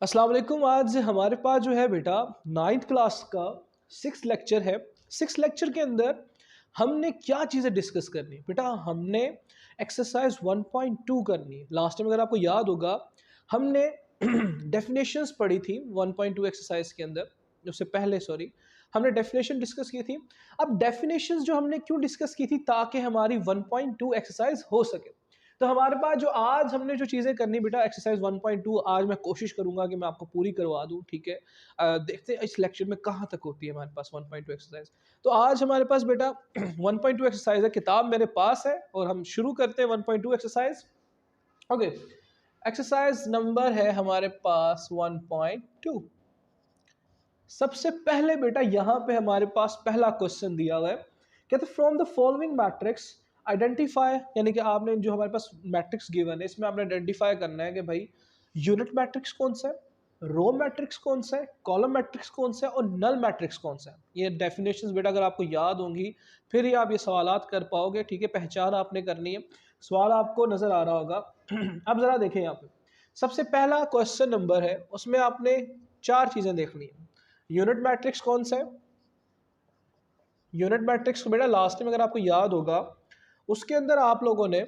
अस्सलाम वालेकुम। आज हमारे पास जो है बेटा नाइन्थ क्लास का 6th लेक्चर है। 6th लेक्चर के अंदर हमने क्या चीज़ें डिस्कस करनी है बेटा। हमने एक्सरसाइज 1.2 करनी है। लास्ट टाइम अगर आपको याद होगा हमने डेफिनेशंस पढ़ी थी 1.2 एक्सरसाइज के अंदर। उससे पहले सॉरी हमने डेफिनेशन डिस्कस की थी। अब डेफिनेशंस जो हमने क्यों डिस्कस की थी, ताकि हमारी 1.2 एक्सरसाइज हो सके। तो हमारे पास जो आज हमने जो चीज़ें करनी बेटा एक्सरसाइज 1.2 आज मैं कोशिश करूंगा कि मैं आपको पूरी करवा दूं, ठीक है। देखते हैं इस लेक्चर में कहाँ तक होती है हमारे पास 1.2 एक्सरसाइज। तो आज हमारे पास बेटा 1.2 एक्सरसाइज है, किताब मेरे पास है और हम शुरू करते हैं 1.2 एक्सरसाइज। ओके, एक्सरसाइज नंबर है हमारे पास 1.2। सबसे पहले बेटा यहाँ पे हमारे पास पहला क्वेश्चन दिया हुआ है, कहते from the following matrix identify, यानी कि आपने जो हमारे पास मैट्रिक्स गिवन है इसमें आपने आइडेंटिफाई करना है कि भाई यूनिट मैट्रिक्स कौन सा है, रो मैट्रिक्स कौन सा है, कॉलम मैट्रिक्स कौन सा है और नल मैट्रिक्स कौन सा है। ये डेफिनेशंस बेटा अगर आपको याद होंगी फिर ही आप ये सवालात कर पाओगे, ठीक है। पहचान आपने करनी है, सवाल आपको नजर आ रहा होगा। अब जरा देखें यहाँ पे सबसे पहला क्वेश्चन नंबर है, उसमें आपने चार चीजें देखनी है। यूनिट मैट्रिक्स कौन सा है, यूनिट मैट्रिक्स को बेटा लास्ट टाइम अगर आपको याद होगा उसके अंदर आप लोगों ने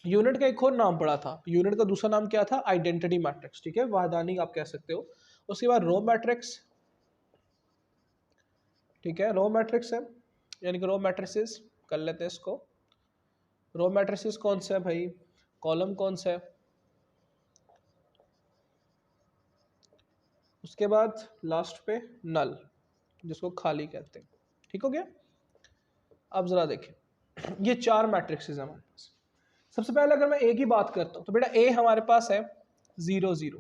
यूनिट का एक और नाम पढ़ा था। यूनिट का दूसरा नाम क्या था, आइडेंटिटी मैट्रिक्स, ठीक है, वाहदानी आप कह सकते हो। उसके बाद रो मैट्रिक्स, ठीक है, रो मैट्रिक्स है, यानी कि रो मैट्रिसेस कर लेते हैं इसको। रो मैट्रिसेस कौन सा है भाई, कॉलम कौन सा है। उसके बाद लास्ट पे नल, जिसको खाली कहते हैं, ठीक हो गया। अब जरा देखें ये चार मैट्रिक्सेस हैं हमारे पास। सबसे पहले अगर मैं ए की बात करता हूं तो बेटा ए हमारे पास है 0 0,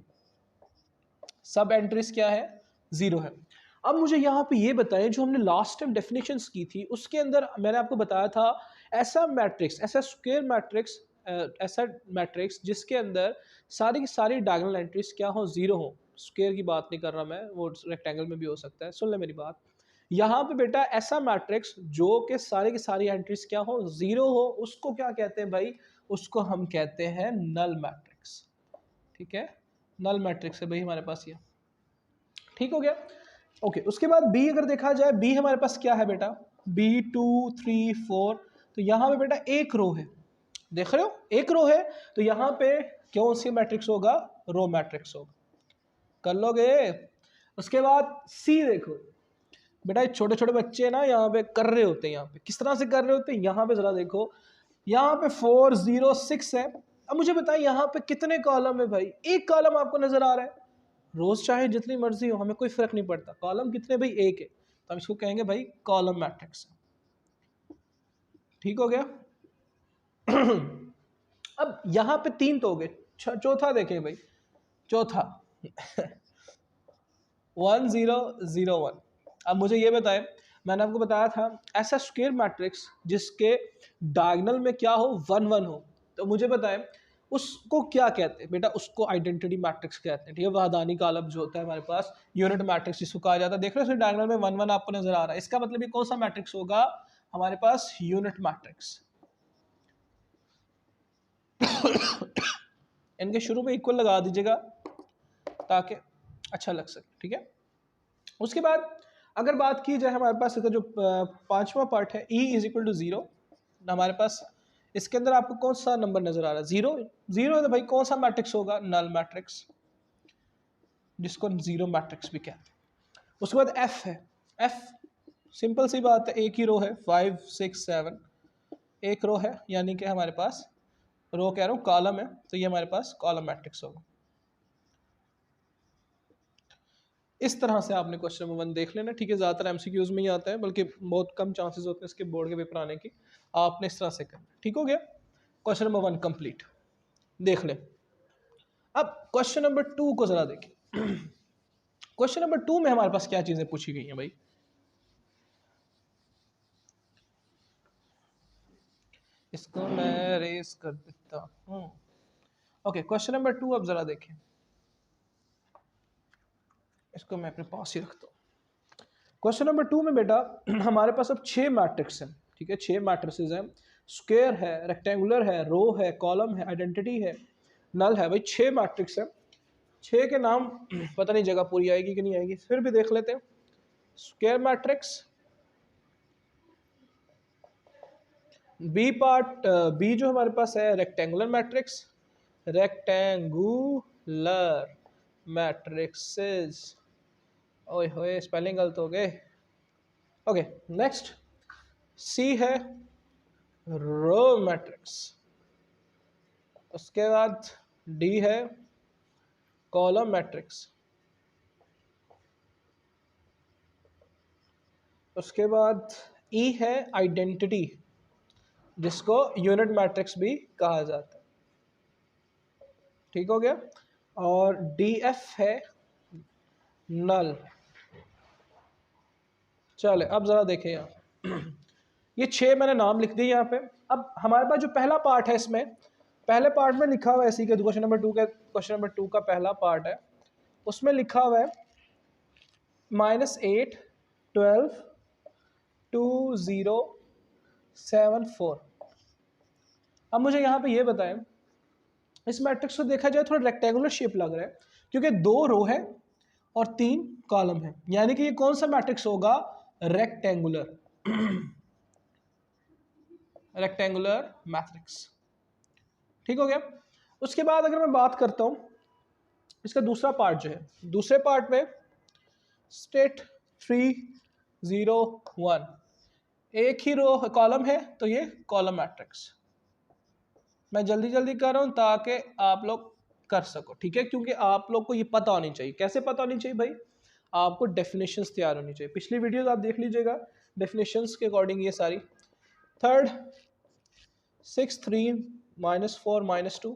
सब एंट्रीज क्या है 0 है। अब मुझे यहाँ पे ये बताएं, जो हमने लास्ट टाइम डेफिनेशंस की थी उसके अंदर मैंने आपको बताया था ऐसा मैट्रिक्स, ऐसा स्क्वायर मैट्रिक्स, ऐसा मैट्रिक्स जिसके अंदर सारी की सारी डायगोनल एंट्रीज क्या हो, 0 हो। स्क्वायर की बात नहीं कर रहा मैं, वो रेक्टेंगल में भी हो सकता है, सुन ले मेरी बात। यहाँ पे बेटा ऐसा मैट्रिक्स जो कि सारी की सारी एंट्रीज क्या हो, 0 हो, उसको क्या कहते हैं भाई, उसको हम कहते हैं नल मैट्रिक्स, ठीक है। नल मैट्रिक्स है भाई हमारे पास ये, ठीक हो गया। ओके, उसके बाद बी अगर देखा जाए, बी हमारे पास क्या है बेटा, बी 2 3 4। तो यहाँ पे बेटा एक रो है, देख रहे हो एक रो है, तो यहाँ पे क्यों सी मैट्रिक्स होगा, रो मैट्रिक्स होगा, कर लोगे। उसके बाद सी देखो बेटा, छोटे छोटे बच्चे ना यहाँ पे कर रहे होते हैं, यहाँ पे किस तरह से कर रहे होते हैं, यहाँ पे जरा देखो, यहाँ पे 4 0 6 है। अब मुझे बताइए यहाँ पे कितने कॉलम है भाई, एक कॉलम आपको नजर आ रहा है। रोज चाहे जितनी मर्जी हो, हमें कोई फर्क नहीं पड़ता, कॉलम कितने भाई, एक है, तो हम इसको कहेंगे भाई कॉलम मैट्रिक्स, ठीक हो गया। अब यहाँ पे तीन तो हो गए, चौथा देखें भाई, चौथा 1 0 0 1। अब मुझे ये बताएं, मैंने आपको बताया था ऐसा स्क्वायर मैट्रिक्स जिसके डायगोनल में क्या हो, 1 1 हो, तो मुझे बताएं उसको क्या कहते हैं बेटा, उसको आइडेंटिटी मैट्रिक्स कहते हैं, ठीक है। वहदानी कॉलम जो होता है हमारे पास, यूनिट मैट्रिक्स जिसको कहा जाता है, देख रहे हो डायगोनल में 1 1 आपको नजर आ रहा है, इसका मतलब ये कौन सा मैट्रिक्स होगा हमारे पास, यूनिट मैट्रिक्स। इनके शुरू में इक्वल लगा दीजिएगा ताकि अच्छा लग सके, ठीक है। उसके बाद अगर बात की जाए हमारे पास इसका जो पांचवा पार्ट है, ई इज इक्वल टू 0, हमारे पास इसके अंदर आपको कौन सा नंबर नजर आ रहा है, 0 0 है, तो भाई कौन सा मैट्रिक्स होगा, नल मैट्रिक्स, जिसको 0 मैट्रिक्स भी कहते हैं। उसके बाद एफ है, एफ सिंपल सी बात है, एक ही रो है, 5 6 7, एक रो है, यानी कि हमारे पास रो कह रहा हूँ कॉलम है, तो ये हमारे पास कॉलम मैट्रिक्स होगा। इस तरह से आपने क्वेश्चन नंबर 1 देख लेना, ठीक है। ज़्यादातर एमसीक्यूज में ही आता है, बल्कि बहुत कम चांसेस होते हैं इसके बोर्ड के पेपर आने की। आपने इस तरह से करना, ठीक हो गया। क्वेश्चन नंबर 1 कंप्लीट, देख लें। अब क्वेश्चन नंबर 2 को जरा देखें। क्वेश्चन नंबर 2 में हमारे पास क्या चीजें पूछी गई हैं भाई, इसको मैं रेस कर देता हूँ। ओके, क्वेश्चन नंबर 2 अब जरा देखें, इसको मैं अपने पास ही रखता हूँ। क्वेश्चन नंबर 2 में बेटा हमारे पास अब 6 मैट्रिक्स हैं, ठीक है, 6 मैट्रिसेस हैं। स्क्वायर है, रेक्टेंगुलर है, रो है, कॉलम है, आइडेंटिटी है, नल है, भाई 6 मैट्रिक्स है। 6 के नाम पता नहीं जगह पूरी आएगी कि नहीं आएगी, फिर भी देख लेते हैं। Square matrix, B part, B जो हमारे पास है रेक्टेंगुलर मैट्रिक्स, रेक्टेंगुलर मैट्रिक्सेस, ओए होए स्पेलिंग गलत हो गए। ओके नेक्स्ट, सी है रो मैट्रिक्स, उसके बाद डी है कॉलम मैट्रिक्स, उसके बाद ई है आइडेंटिटी जिसको यूनिट मैट्रिक्स भी कहा जाता है, ठीक हो गया। और डी एफ है नल। चले अब जरा देखें यहाँ ये 6 मैंने नाम लिख दिए यहाँ पे। अब हमारे पास जो पहला पार्ट है, इसमें पहले पार्ट में लिखा हुआ है इसी के क्वेश्चन नंबर 2 का पहला पार्ट है, उसमें लिखा हुआ है -8 12 2 0 7 4। अब मुझे यहाँ पे ये बताएं, इस मैट्रिक्स को देखा जाए थोड़ा रेक्टेंगुलर शेप लग रहा है क्योंकि 2 रो है और 3 कॉलम है, यानी कि ये कौन सा मैट्रिक्स होगा, रेक्टेंगुलर रेक्टेंगुलर मैट्रिक्स, ठीक हो गया। उसके बाद अगर मैं बात करता हूं इसका दूसरा पार्ट जो है, दूसरे पार्ट में स्टेट 3 0 1, एक ही रो कॉलम है तो ये कॉलम मैट्रिक्स। मैं जल्दी जल्दी कर रहा हूं ताकि आप लोग कर सको, ठीक है, क्योंकि आप लोग को ये पता होनी चाहिए। कैसे पता होनी चाहिए भाई, आपको डेफिनेशंस तैयार होनी चाहिए। पिछली वीडियोस आप देख लीजिएगा, डेफिनेशंस के अकॉर्डिंग ये सारी। थर्ड 6 3 -4 -2,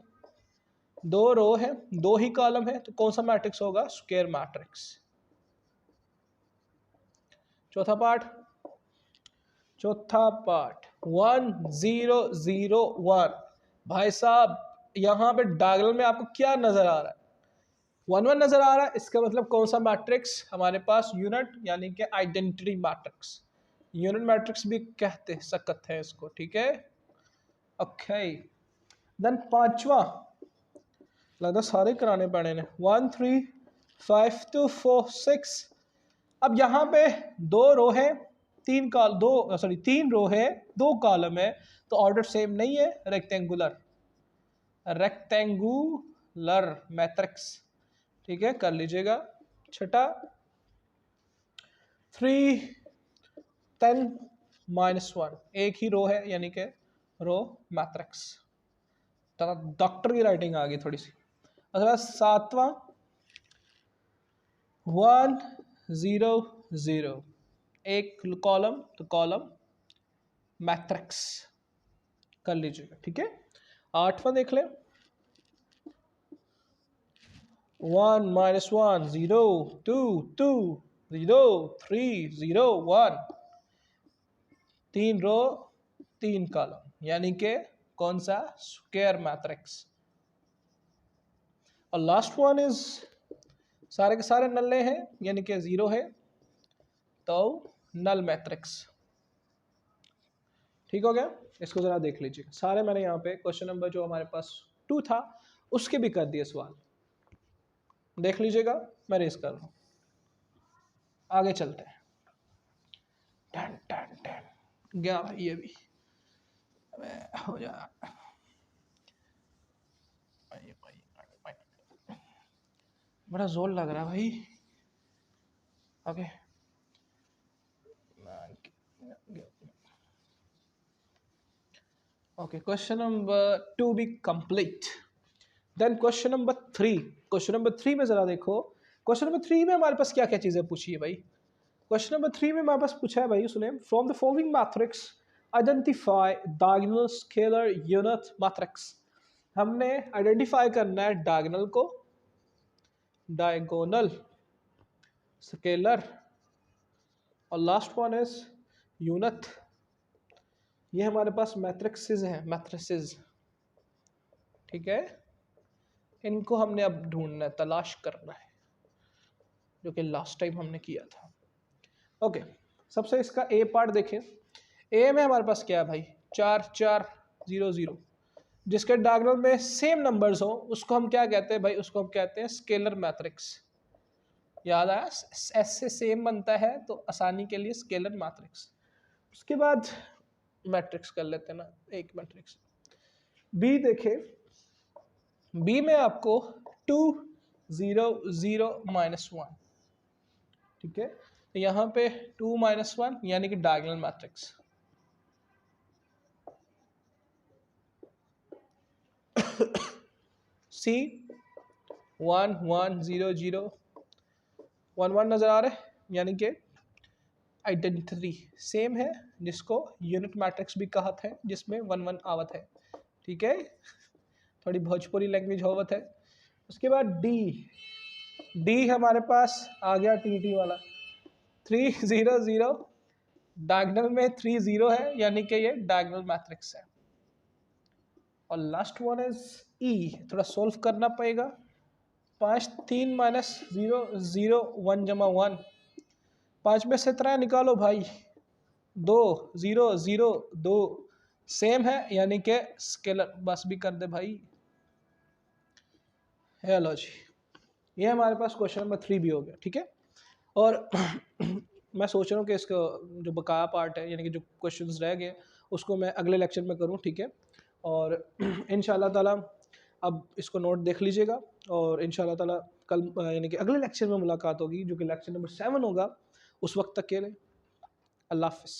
2 रो है 2 ही कॉलम है तो कौन सा मैट्रिक्स होगा, स्क्वायर मैट्रिक्स। चौथा पार्ट 1 0 0 1। भाई साहब यहाँ पे डायगोनल में आपको क्या नजर आ रहा है, 1 1 नजर आ रहा है, इसका मतलब कौन सा मैट्रिक्स हमारे पास, यूनिट यानी कि आइडेंटिटी मैट्रिक्स। यूनिट मैट्रिक्स भी कहते सकते हैं इसको, ठीक है। ओके देन पांचवा, लगता सारे कराने पड़े ने, 1 3 5 2 4 6। अब यहाँ पे 2 रो है 3 रो है 2 कॉलम है तो ऑर्डर सेम नहीं है, रेक्टेंगुलर मैट्रिक्स, ठीक है, कर लीजिएगा। छठा 3 10 -1, एक ही रो है यानी कि रो मैट्रिक्स। डॉक्टर की राइटिंग आ गई थोड़ी सी। अगला सातवां 1 0 0, एक कॉलम तो कॉलम मैट्रिक्स, कर लीजिएगा, ठीक है। आठवां देख लें, 1 -1 0 2 2 0 3 0 1, 3 रो 3 कॉलम यानी कि कौन सा, स्क्वायर मैट्रिक्स। और लास्ट वन इज सारे के सारे नल्ले हैं यानी कि 0 है तो नल मैट्रिक्स, ठीक हो गया। इसको जरा देख लीजिए, सारे मैंने यहाँ पे क्वेश्चन नंबर जो हमारे पास 2 था उसके भी कर दिए सवाल, देख लीजिएगा, मैं रेस कर रहा हूँ। आगे चलते हैं। टन टन टन गया भाई ये भी हो जा, बड़ा जोर लग रहा है भाई। ओके ओके, क्वेश्चन नंबर 2 भी कंप्लीट। देन क्वेश्चन नंबर 3 में जरा देखो, क्वेश्चन नंबर 3 में हमारे पास क्या क्या चीजें पूछी है भाई। क्वेश्चन नंबर 3 में हमारे पास पूछा है भाई, सुने, from the following matrix identify diagonal scalar unit matrix. हमने आइडेंटिफाई करना है डायगोनल को, डायगोनल स्केलर, और लास्ट वन इज यूनिट। ये हमारे पास मैट्रिक्सेस हैं, मैट्रिसेस, ठीक है। इनको हमने अब ढूंढना है, तलाश करना है, जो कि लास्ट टाइम हमने किया था। ओके सबसे इसका ए पार्ट देखें। ए में हमारे पास क्या है भाई, 4 4 0 0, जिसके डायगोनल में सेम नंबर्स हो उसको हम क्या कहते हैं भाई, उसको हम कहते हैं स्केलर मैट्रिक्स। याद आया, एस से सेम बनता है तो आसानी के लिए स्केलर मैट्रिक्स। उसके बाद मैट्रिक्स कर लेते हैं ना, एक मैट्रिक्स बी देखे, बी में आपको 2 0 0 -1, ठीक है, तो यहाँ पे 2 -1 यानी कि डायगोनल मैट्रिक्स। सी 1 1 0 0 1 1 नजर आ रहा है, यानी कि आइडेंटिटी सेम है, जिसको यूनिट मैट्रिक्स भी कहते हैं, जिसमें 1 1 आवत है, ठीक है, थोड़ी भोजपुरी लैंग्वेज होवत है। उसके बाद डी हमारे पास आ गया टी वाला 3 0 0, डायगोनल में 3 0 है, यानी कि ये डायगोनल मैट्रिक्स है। और लास्ट वन इज ई, थोड़ा सोल्व करना पड़ेगा। 5 3 -0 0 1 जमा 1, 5 में से 3 निकालो भाई, 2 0 0 2 सेम है, यानी कि स्केलर, बस भी कर दे भाई। हेलो जी, ये हमारे पास क्वेश्चन नंबर 3 भी हो गया, ठीक है। और मैं सोच रहा हूँ कि इसका जो बकाया पार्ट है, यानी कि जो क्वेश्चंस रह गए उसको मैं अगले लेक्चर में करूँ, ठीक है। और इंशाल्लाह ताला अब इसको नोट देख लीजिएगा, और इंशाल्लाह ताला कल यानी कि अगले लेक्चर में मुलाकात होगी, जो कि लेक्चर नंबर 7 होगा। उस वक्त तक के लिए अल्लाह हाफिज़।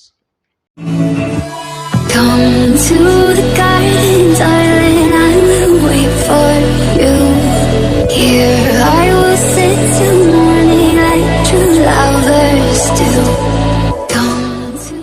Come to the garden, darling, I will wait for you. Here I will sit till morning like true lovers do.